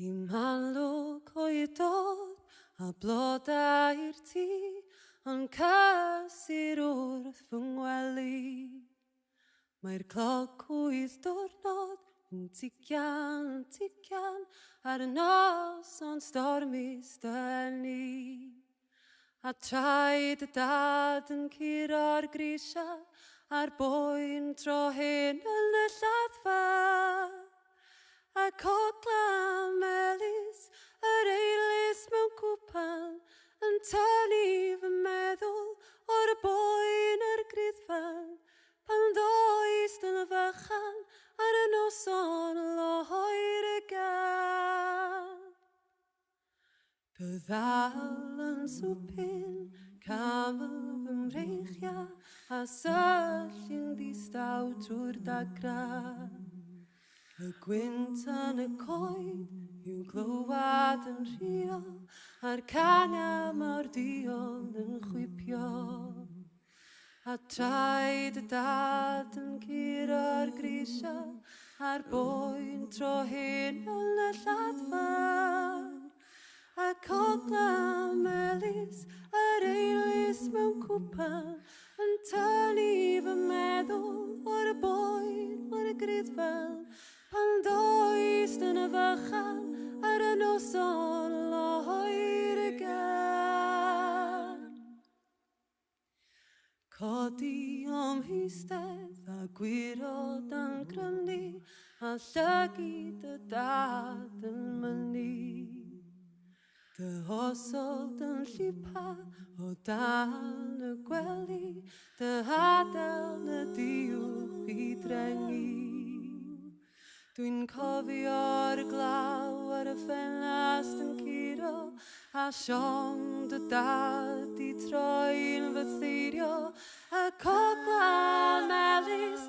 Di malwg o'i dod a bloda i'r tŷ, ond casir wrth fy ngwely. Mae'r cloc wyth diwrnod yn tigian ar y noson stormus dynnu. A traed y dad yn curo'r grisiau a'r boen tro hyn yn y lladdfa. A cogla melys yr eilis mewn cwpan yn tynnu fy meddwl o'r boen yr gryddfan pan ddoes yn y fychan ar y noson loer y gan. Byddal yn swpyn camel fy mreichia a syllyn ddistaw trwy'r dagrau. Y gwynt yn y coed yw glywad yn rhio a'r canga mawr dion yn chwipio. A traed y dad yn curo'r grisiau a'r boen tro hyn yn y lladdfa. A cogla melys yr eilis mewn cwpan yn tynnu fy meddwl o'r boen o'r gryddfan pan ddoes yn y fychan ar y noson loer y gan. Codi o'm hystedd a gwiro dan grynu a llygyd y dad yn mynnu. Dy osod yn llipa o dan y gwely, dy hadael y diwch i drengu. Dwi'n cofio'r glaw ar y ffenast yn curo a siom dy dad i troi'n fytheirio a cogla melys